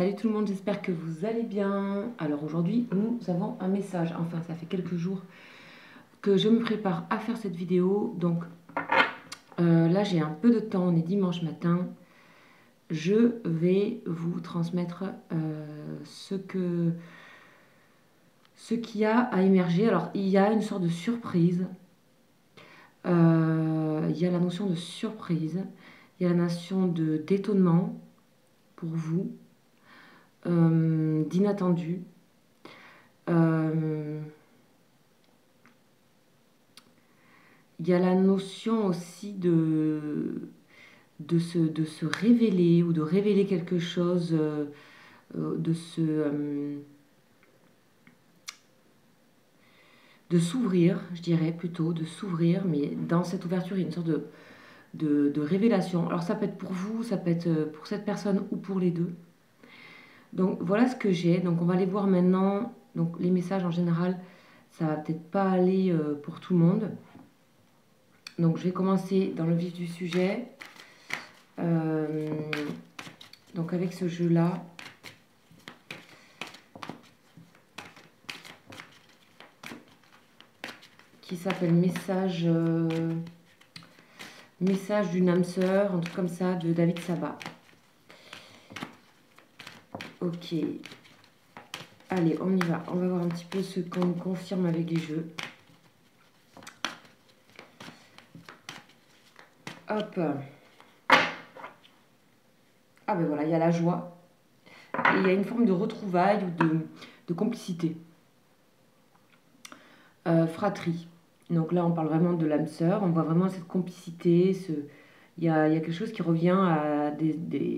Salut tout le monde, j'espère que vous allez bien. Alors aujourd'hui, nous avons un message. Enfin, ça fait quelques jours que je me prépare à faire cette vidéo. Donc là, j'ai un peu de temps, on est dimanche matin. Je vais vous transmettre ce qu'il y a à émerger. Alors, il y a une sorte de surprise. Il y a la notion de surprise. Il y a la notion d'étonnement pour vous, d'inattendu. Il y a la notion aussi de se révéler ou de révéler quelque chose, de s'ouvrir, je dirais plutôt, de s'ouvrir, mais dans cette ouverture, il y a une sorte de révélation. Alors ça peut être pour vous, ça peut être pour cette personne ou pour les deux. Donc voilà ce que j'ai. Donc on va aller voir maintenant. Donc les messages en général, ça va peut-être pas aller pour tout le monde. Donc je vais commencer dans le vif du sujet. Donc avec ce jeu-là, qui s'appelle Message d'une âme sœur, un truc comme ça, de David Sabat. Ok. Allez, on y va. On va voir un petit peu ce qu'on confirme avec les jeux. Hop. Ah ben voilà, il y a la joie. Et il y a une forme de retrouvailles ou de complicité. Fratrie. Donc là, on parle vraiment de l'âme sœur. On voit vraiment cette complicité. Il y a quelque chose qui revient à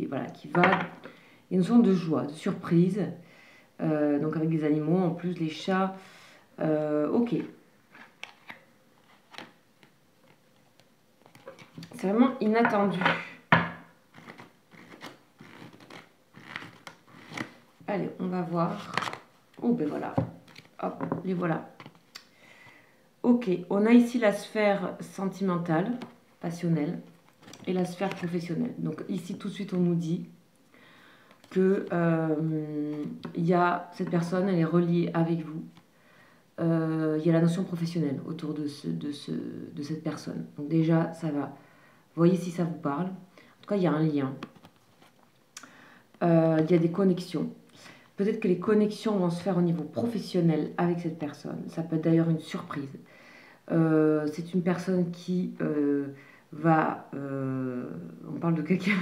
voilà, qui va... Il y a une notion de joie, de surprise. Donc avec des animaux, en plus les chats. Ok. C'est vraiment inattendu. Allez, on va voir. Oh, ben voilà. Hop, les voilà. Ok, on a ici la sphère sentimentale, passionnelle, et la sphère professionnelle. Donc ici, tout de suite, on nous dit que il y a cette personne, elle est reliée avec vous. Il y a la notion professionnelle autour de cette personne. Donc déjà, ça va. Voyez si ça vous parle. En tout cas, il y a un lien. Il y a des connexions. Peut-être que les connexions vont se faire au niveau professionnel avec cette personne. Ça peut être d'ailleurs une surprise. C'est une personne qui va... on parle de quelqu'un...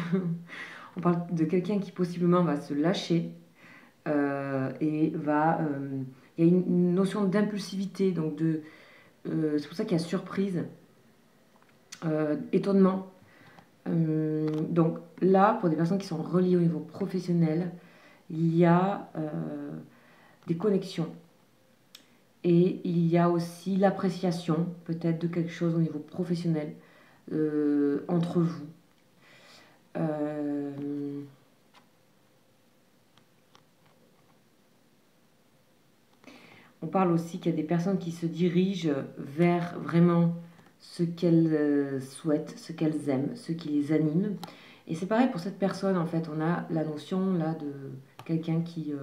on parle de quelqu'un qui possiblement va se lâcher et va... il y a une notion d'impulsivité, donc c'est pour ça qu'il y a surprise, étonnement. Donc là, pour des personnes qui sont reliées au niveau professionnel, il y a des connexions. Et il y a aussi l'appréciation, peut-être, de quelque chose au niveau professionnel entre vous. On parle aussi qu'il y a des personnes qui se dirigent vers vraiment ce qu'elles souhaitent, ce qu'elles aiment, ce qui les anime. Et c'est pareil pour cette personne, en fait. On a la notion là de quelqu'un qui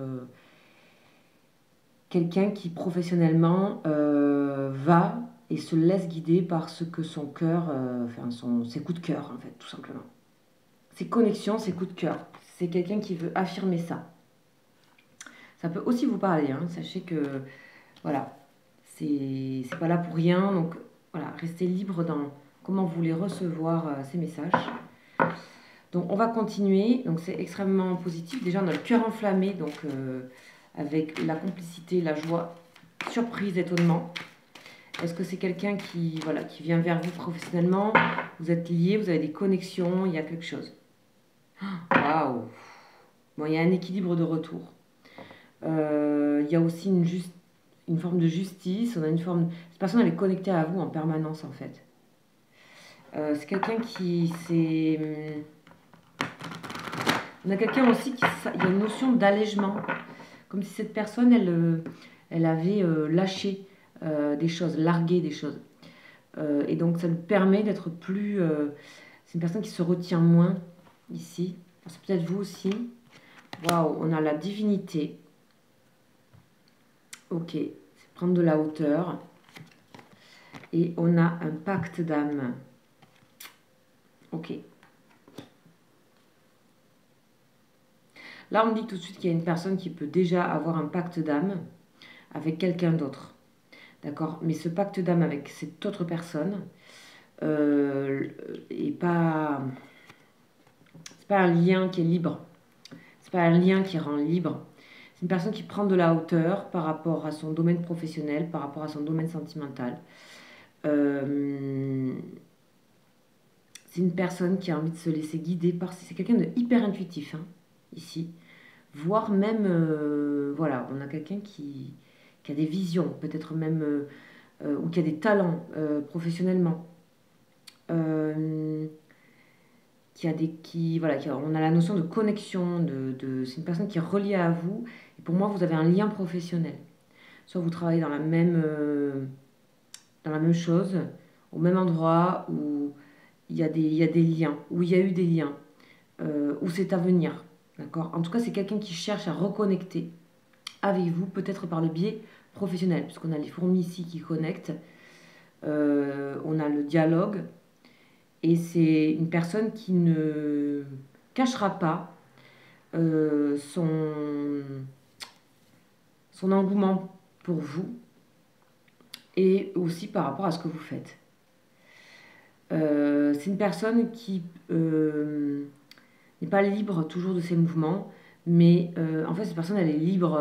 professionnellement va et se laisse guider par ce que son cœur, ses coups de cœur, en fait, tout simplement. Ses connexions, ses coups de cœur. C'est quelqu'un qui veut affirmer ça. Ça peut aussi vous parler, hein. Sachez que, voilà, c'est pas là pour rien. Donc, voilà, restez libre dans comment vous voulez recevoir ces messages. Donc, on va continuer. Donc, c'est extrêmement positif. Déjà, on a le cœur enflammé, donc avec la complicité, la joie, surprise, étonnement. Est-ce que c'est quelqu'un qui vient vers vous professionnellement? Vous êtes liés, vous avez des connexions, il y a quelque chose. Waouh! Bon, il y a un équilibre de retour. Il y a aussi une forme de justice. On a une forme... Cette personne, elle est connectée à vous en permanence, en fait. C'est quelqu'un qui... On a quelqu'un aussi qui... Il y a une notion d'allègement. Comme si cette personne, elle avait lâché des choses, largué des choses. Et donc, ça lui permet d'être plus... c'est une personne qui se retient moins, ici. C'est peut-être vous aussi. Waouh, on a la divinité. Ok, c'est prendre de la hauteur. Et on a un pacte d'âme. Ok. Là, on me dit tout de suite qu'il y a une personne qui peut déjà avoir un pacte d'âme avec quelqu'un d'autre. D'accord? Mais ce pacte d'âme avec cette autre personne est pas... C'est pas un lien qui est libre. C'est pas un lien qui rend libre. C'est une personne qui prend de la hauteur par rapport à son domaine professionnel, par rapport à son domaine sentimental. C'est une personne qui a envie de se laisser guider par... C'est quelqu'un de hyper intuitif, hein, ici. Voire même, voilà, on a quelqu'un qui a des visions, peut-être même, ou qui a des talents professionnellement. Qui a des, qui, voilà, on a la notion de connexion, c'est une personne qui est reliée à vous. Et pour moi, vous avez un lien professionnel. Soit vous travaillez dans la même chose, au même endroit, où il y a des liens, où il y a eu des liens, où c'est à venir. D'accord? En tout cas, c'est quelqu'un qui cherche à reconnecter avec vous, peut-être par le biais professionnel, puisqu'on a les fourmis ici qui connectent, on a le dialogue, et c'est une personne qui ne cachera pas son engouement pour vous, et aussi par rapport à ce que vous faites. C'est une personne qui n'est pas libre toujours de ses mouvements, mais en fait, cette personne, elle est libre.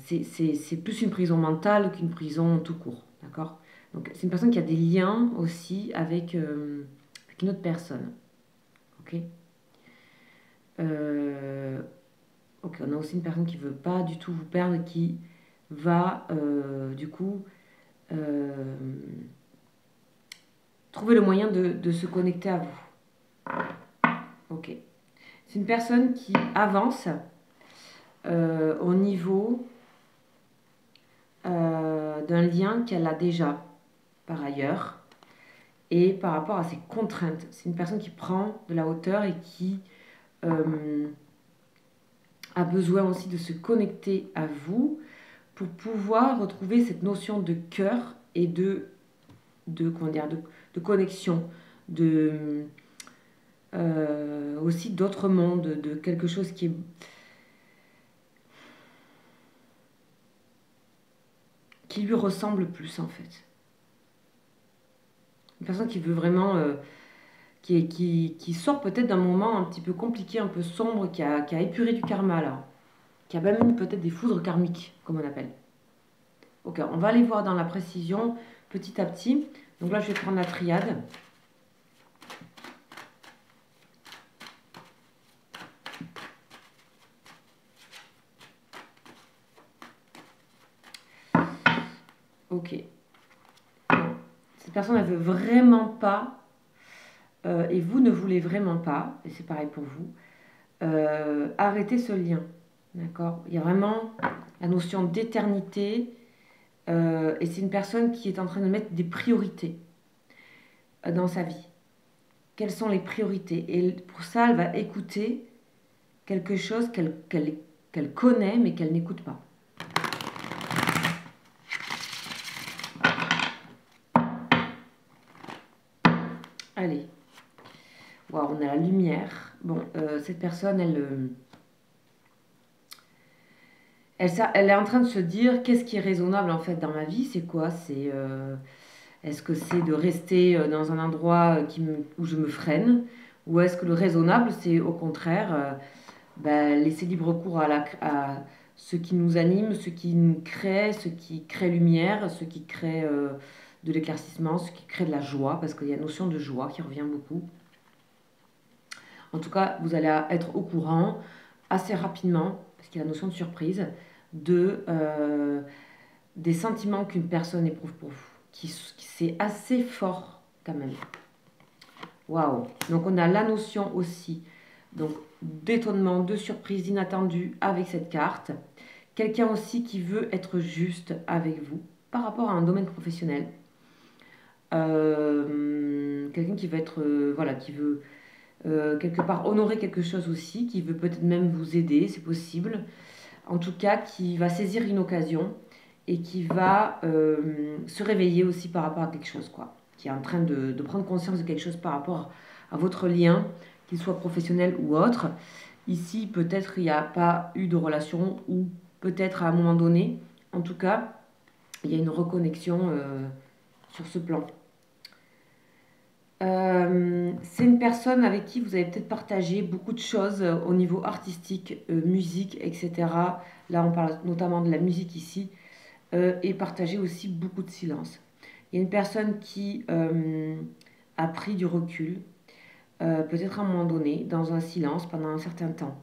C'est plus une prison mentale qu'une prison tout court. D'accord? Donc, c'est une personne qui a des liens aussi avec une autre personne. Ok? Ok, on a aussi une personne qui ne veut pas du tout vous perdre, qui va du coup euh, trouver le moyen de se connecter à vous. Ok. C'est une personne qui avance au niveau d'un lien qu'elle a déjà par ailleurs et par rapport à ses contraintes. C'est une personne qui prend de la hauteur et qui a besoin aussi de se connecter à vous pour pouvoir retrouver cette notion de cœur et comment dire, de connexion, aussi d'autres mondes, de quelque chose qui lui ressemble plus en fait. Une personne qui veut vraiment, qui sort peut-être d'un moment un petit peu compliqué, un peu sombre, qui a épuré du karma là, qui a même eu peut-être des foudres karmiques, comme on appelle. Ok, on va aller voir dans la précision petit à petit. Donc là, je vais prendre la triade. Ok. Bon. Cette personne, elle veut vraiment pas, et vous ne voulez vraiment pas, et c'est pareil pour vous, arrêter ce lien. D'accord? Il y a vraiment la notion d'éternité, et c'est une personne qui est en train de mettre des priorités dans sa vie. Quelles sont les priorités? Et pour ça, elle va écouter quelque chose qu'elle connaît, mais qu'elle n'écoute pas. Allez. Waouh, on a la lumière. Bon, cette personne, elle est en train de se dire qu'est-ce qui est raisonnable en fait dans ma vie? C'est quoi? Est-ce que c'est de rester dans un endroit où je me freine? Ou est-ce que le raisonnable, c'est au contraire laisser libre cours à ce qui nous anime, ce qui crée lumière, ce qui crée de l'éclaircissement, ce qui crée de la joie, parce qu'il y a une notion de joie qui revient beaucoup. En tout cas, vous allez être au courant assez rapidement, parce qu'il y a la notion de surprise, des sentiments qu'une personne éprouve pour vous. C'est assez fort quand même. Waouh! Donc on a la notion aussi donc d'étonnement, de surprise inattendue avec cette carte. Quelqu'un aussi qui veut être juste avec vous par rapport à un domaine professionnel. Quelqu'un qui veut être, voilà, qui veut quelque part honorer quelque chose aussi, qui veut peut-être même vous aider, c'est possible. En tout cas, qui va saisir une occasion et qui va se réveiller aussi par rapport à quelque chose, quoi. Qui est en train de prendre conscience de quelque chose par rapport à votre lien, qu'il soit professionnel ou autre. Ici, peut-être il n'y a pas eu de relation ou peut-être à un moment donné. En tout cas, il y a une reconnexion sur ce plan. C'est une personne avec qui vous avez peut-être partagé beaucoup de choses au niveau artistique, musique, etc. Là, on parle notamment de la musique ici. Et partagé aussi beaucoup de silence. Il y a une personne qui a pris du recul, peut-être à un moment donné, dans un silence pendant un certain temps.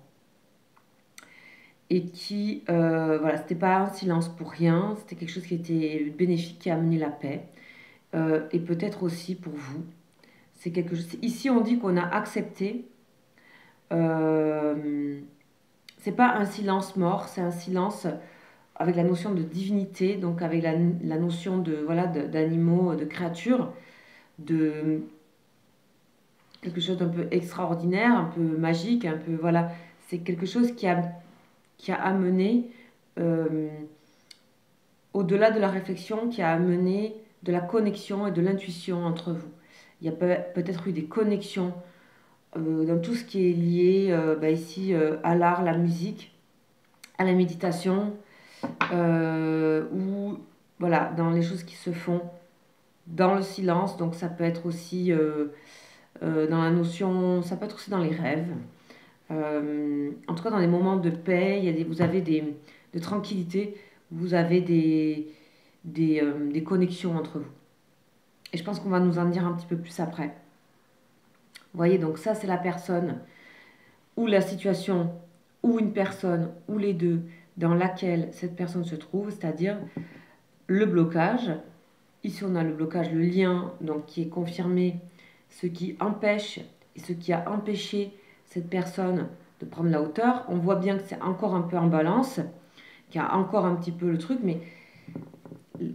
Et qui, voilà, c'était pas un silence pour rien, c'était quelque chose qui était bénéfique, qui a amené la paix. Et peut-être aussi pour vous. C'est quelque chose. Ici, on dit qu'on a accepté. C'est pas un silence mort, c'est un silence avec la notion de divinité, donc avec la notion de voilà d'animaux, de créatures, de quelque chose d'un peu extraordinaire, un peu magique, un peu voilà. C'est quelque chose qui a amené euh, au-delà de la réflexion, qui a amené de la connexion et de l'intuition entre vous. Il y a peut-être eu des connexions dans tout ce qui est lié ici à l'art, la musique, à la méditation, ou voilà, dans les choses qui se font dans le silence. Donc ça peut être aussi dans la notion, ça peut être aussi dans les rêves. En tout cas, dans les moments de paix, vous avez de tranquillité, vous avez des connexions entre vous. Et je pense qu'on va nous en dire un petit peu plus après. Vous voyez, donc ça, c'est la personne ou la situation ou une personne ou les deux dans laquelle cette personne se trouve, c'est-à-dire le blocage. Ici, on a le blocage, le lien, donc qui est confirmé, ce qui empêche et ce qui a empêché cette personne de prendre la hauteur. On voit bien que c'est encore un peu en balance, qu'il y a encore un petit peu le truc, mais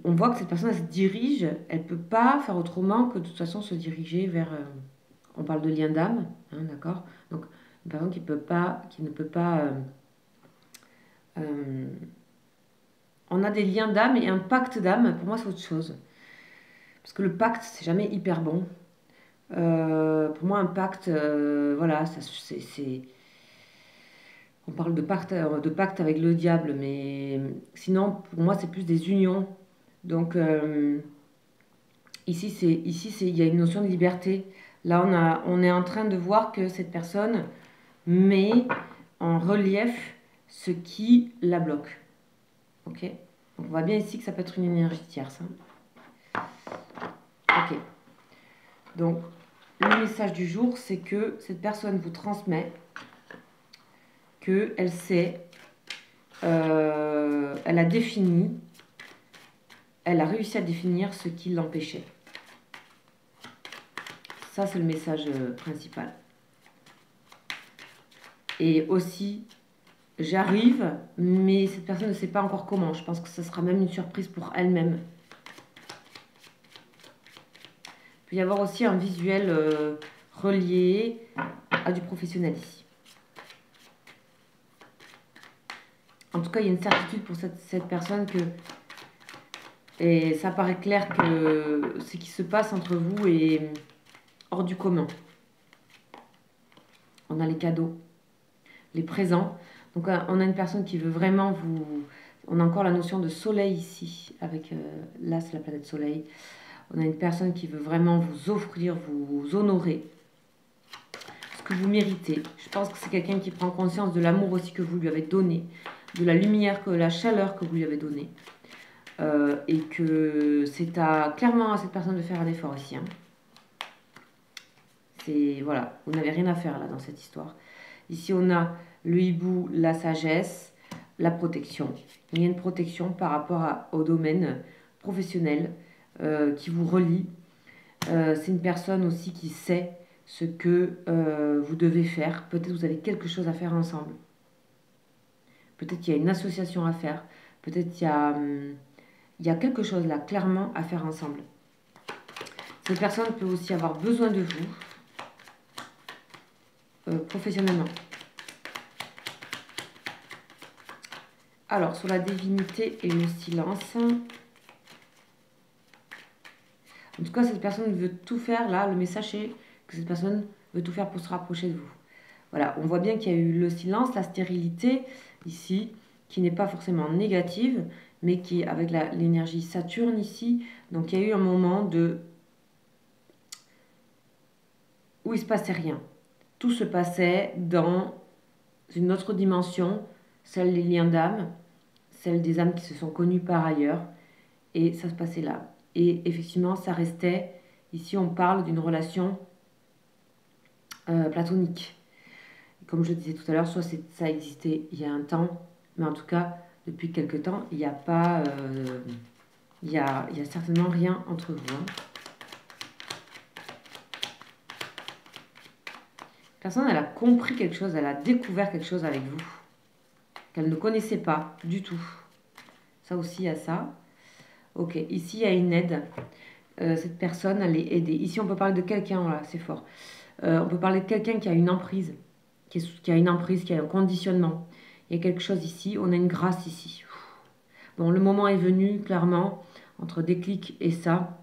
on voit que cette personne elle se dirige, elle ne peut pas faire autrement que de toute façon se diriger vers. On parle de lien d'âme, hein, d'accord. Donc une personne qui ne peut pas. On a des liens d'âme et un pacte d'âme. Pour moi, c'est autre chose. Parce que le pacte, c'est jamais hyper bon. Pour moi, un pacte, voilà, on parle de pacte avec le diable, mais sinon, pour moi, c'est plus des unions. Donc, il y a une notion de liberté. Là, on est en train de voir que cette personne met en relief ce qui la bloque. Ok? Donc, on voit bien ici que ça peut être une énergie tierce. Hein. Ok. Donc, le message du jour, c'est que cette personne vous transmet qu'elle sait, elle a défini, elle a réussi à définir ce qui l'empêchait. Ça, c'est le message principal. Et aussi, j'arrive, mais cette personne ne sait pas encore comment. Je pense que ce sera même une surprise pour elle-même. Il peut y avoir aussi un visuel relié à du professionnel ici. En tout cas, il y a une certitude pour cette personne que... Et ça paraît clair que ce qui se passe entre vous est hors du commun. On a les cadeaux, les présents. Donc on a une personne qui veut vraiment vous... On a encore la notion de soleil ici, avec là c'est la planète soleil. On a une personne qui veut vraiment vous offrir, vous honorer ce que vous méritez. Je pense que c'est quelqu'un qui prend conscience de l'amour aussi que vous lui avez donné, de la lumière, la chaleur que vous lui avez donnée. Et que c'est clairement à cette personne de faire un effort ici. Hein. Voilà, vous n'avez rien à faire là dans cette histoire. Ici, on a le hibou, la sagesse, la protection. Il y a une protection par rapport au domaine professionnel qui vous relie. C'est une personne aussi qui sait ce que vous devez faire. Peut-être vous avez quelque chose à faire ensemble. Peut-être qu'il y a une association à faire. Peut-être qu'il y a quelque chose là, clairement, à faire ensemble. Cette personne peut aussi avoir besoin de vous. professionnellement. Alors, sur la divinité et le silence. En tout cas, cette personne veut tout faire. Là, le message est que cette personne veut tout faire pour se rapprocher de vous. Voilà, on voit bien qu'il y a eu le silence, la stérilité, ici, qui n'est pas forcément négative, mais qui est avec l'énergie Saturne, ici. Donc, il y a eu un moment où il ne se passait rien. Tout se passait dans une autre dimension, celle des liens d'âme, celle des âmes qui se sont connues par ailleurs, et ça se passait là. Et effectivement, ça restait, ici on parle d'une relation platonique. Comme je disais tout à l'heure, soit ça existait il y a un temps, mais en tout cas, depuis quelque temps, il n'y a pas... il y a certainement rien entre vous. Hein. Personne, elle a compris quelque chose, elle a découvert quelque chose avec vous, qu'elle ne connaissait pas du tout. Ça aussi, il y a ça. Ok, ici, il y a une aide. Cette personne, elle est aidée. Ici, on peut parler de quelqu'un, voilà, c'est fort. On peut parler de quelqu'un qui a une emprise, qui a une emprise, qui a un conditionnement. Il y a quelque chose ici, on a une grâce ici. Bon, le moment est venu, clairement, entre déclic et ça.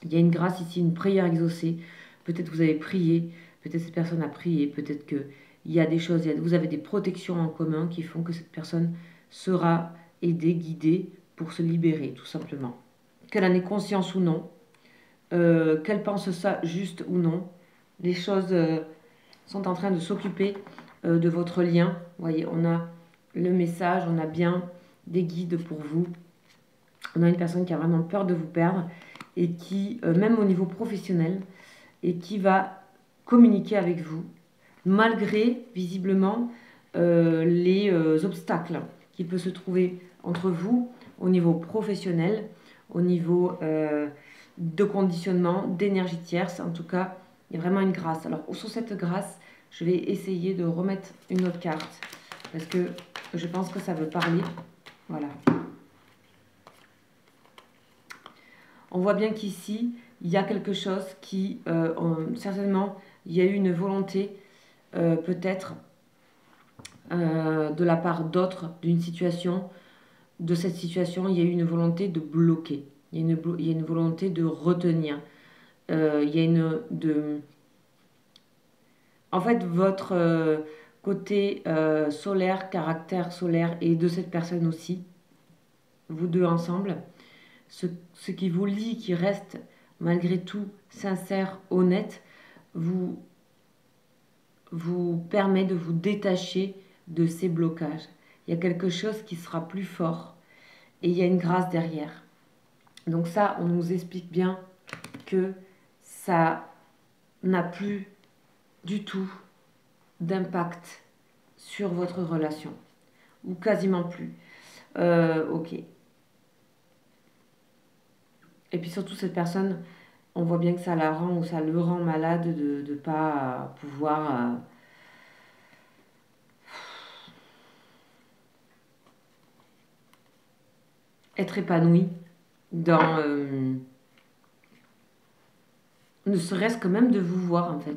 Il y a une grâce ici, une prière exaucée. Peut-être vous avez prié, peut-être cette personne a prié, peut-être qu'il y a des choses, vous avez des protections en commun qui font que cette personne sera aidée, guidée pour se libérer, tout simplement. Qu'elle en ait conscience ou non, qu'elle pense ça juste ou non, les choses sont en train de s'occuper de votre lien. Vous voyez, on a le message, on a bien des guides pour vous. On a une personne qui a vraiment peur de vous perdre et qui, même au niveau professionnel, et qui va communiquer avec vous, malgré, visiblement, les obstacles qui peuvent se trouver entre vous au niveau professionnel, au niveau de conditionnement, d'énergie tierce. En tout cas, il y a vraiment une grâce. Alors, sur cette grâce, je vais essayer de remettre une autre carte, parce que je pense que ça veut parler. Voilà. On voit bien qu'ici, il y a quelque chose qui, certainement, il y a eu une volonté, peut-être, de la part d'autres, d'une situation, de cette situation, il y a eu une volonté de bloquer. Il y a une volonté de retenir. Il y a en fait, votre côté solaire, caractère solaire, et de cette personne aussi, vous deux ensemble, ce qui vous lie, qui reste malgré tout sincère, honnête, vous permet de vous détacher de ces blocages. Il y a quelque chose qui sera plus fort et il y a une grâce derrière. Donc ça, on nous explique bien que ça n'a plus du tout d'impact sur votre relation, ou quasiment plus. Ok. Et puis surtout, cette personne, on voit bien que ça la rend ou ça le rend malade de ne pas pouvoir être épanoui dans... ne serait-ce que même de vous voir, en fait.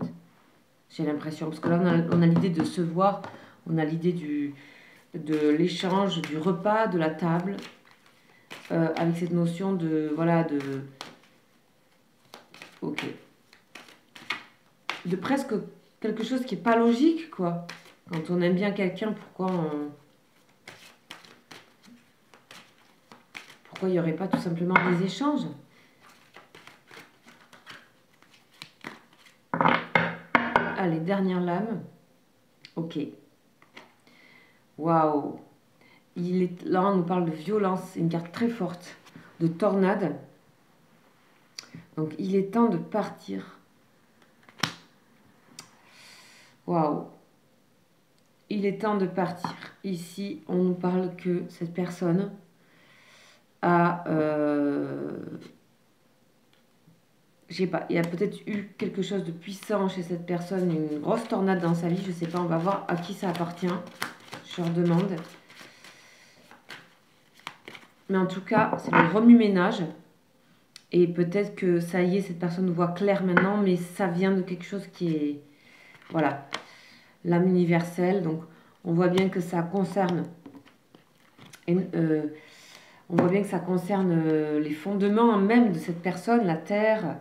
J'ai l'impression. Parce que là, on a l'idée de se voir, on a l'idée de l'échange, du repas, de la table, avec cette notion de... Voilà, de... Ok. De presque quelque chose qui n'est pas logique, quoi. Quand on aime bien quelqu'un, pourquoi il n'y aurait pas tout simplement des échanges? Allez, dernière lame. Ok. Waouh. Là, on nous parle de violence. C'est une carte très forte. De tornade. Donc, il est temps de partir. Waouh. Il est temps de partir. Ici, on nous parle que cette personne a... je sais pas, il y a peut-être eu quelque chose de puissant chez cette personne, une grosse tornade dans sa vie, je sais pas, on va voir à qui ça appartient. Je leur demande. Mais en tout cas, c'est le remue-ménage. Et peut-être que ça y est, cette personne voit clair maintenant, mais ça vient de quelque chose qui est... Voilà. l'âme universelle. Donc, on voit bien que ça concerne, on voit bien que ça concerne les fondements même de cette personne, la terre.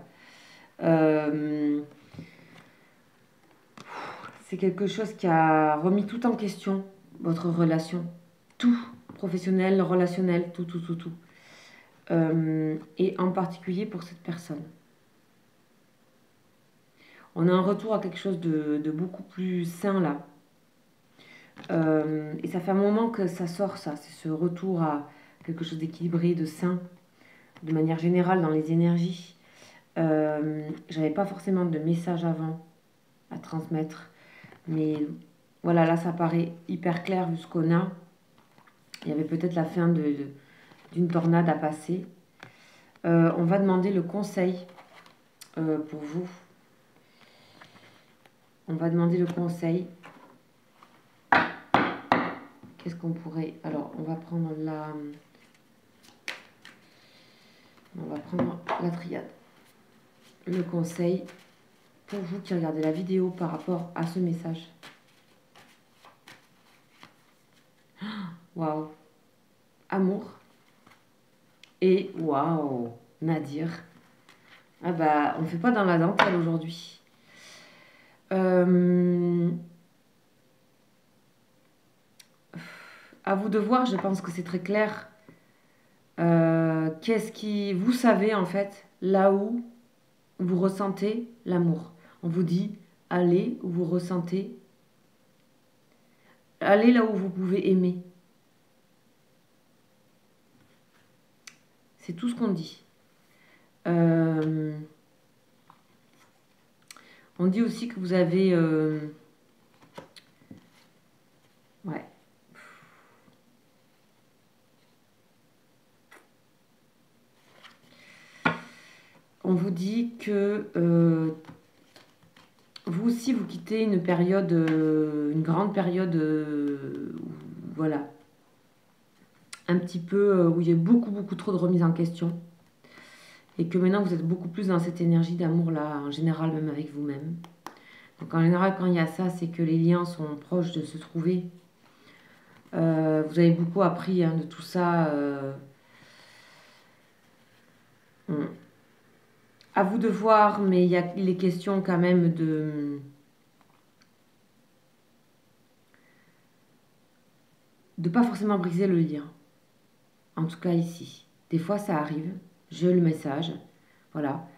C'est quelque chose qui a remis tout en question, votre relation. Tout, professionnel, relationnel, tout, tout, tout, tout. Et en particulier pour cette personne. On a un retour à quelque chose de beaucoup plus sain là. Et ça fait un moment que ça sort, ça. C'est ce retour à quelque chose d'équilibré, de sain, de manière générale dans les énergies. J'avais pas forcément de message avant à transmettre. Mais voilà, là, ça paraît hyper clair vu ce qu'on a. Il y avait peut-être la fin d'une tornade à passer. On va demander le conseil pour vous. On va demander le conseil. Qu'est-ce qu'on pourrait... Alors, on va prendre la triade. Le conseil pour vous qui regardez la vidéo par rapport à ce message. Waouh. Amour. Et waouh. Nadir. Ah bah, on ne fait pas dans la dentelle aujourd'hui. À vous de voir, je pense que c'est très clair. Qu'est-ce qui... Vous savez en fait, là où vous ressentez l'amour. On vous dit, allez où vous ressentez. Allez là où vous pouvez aimer. C'est tout ce qu'on dit. On dit aussi que vous avez... ouais. On vous dit que vous aussi, vous quittez une période, une grande période, voilà, un petit peu où il y a beaucoup, beaucoup trop de remise en question. Et que maintenant, vous êtes beaucoup plus dans cette énergie d'amour-là, en général, même avec vous-même. Donc, en général, quand il y a ça, c'est que les liens sont proches de se trouver. Vous avez beaucoup appris hein, de tout ça. À vous de voir, mais il est question quand même de pas forcément briser le lien. En tout cas ici. Des fois ça arrive, j'ai le message. Voilà.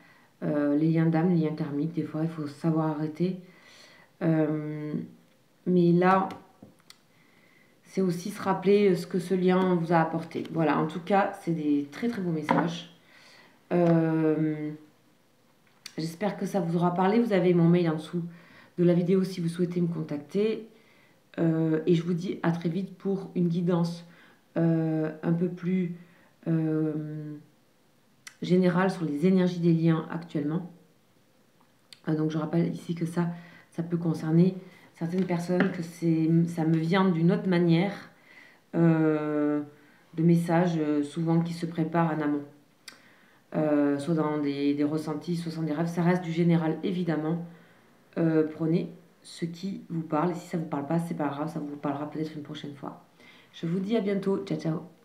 Les liens d'âme, les liens karmiques, des fois il faut savoir arrêter. Mais là, c'est aussi se rappeler ce que ce lien vous a apporté. Voilà, en tout cas, c'est des très très beaux messages. J'espère que ça vous aura parlé. Vous avez mon mail en dessous de la vidéo si vous souhaitez me contacter. Et je vous dis à très vite pour une guidance un peu plus générale sur les énergies des liens actuellement. Donc je rappelle ici que ça peut concerner certaines personnes, que ça me vient d'une autre manière de messages souvent qui se préparent en amont. Soit dans des ressentis, soit dans des rêves. Ça reste du général évidemment. Prenez ce qui vous parle. Et si ça ne vous parle pas, c'est pas grave, ça vous parlera peut-être une prochaine fois. Je vous dis à bientôt. Ciao, ciao.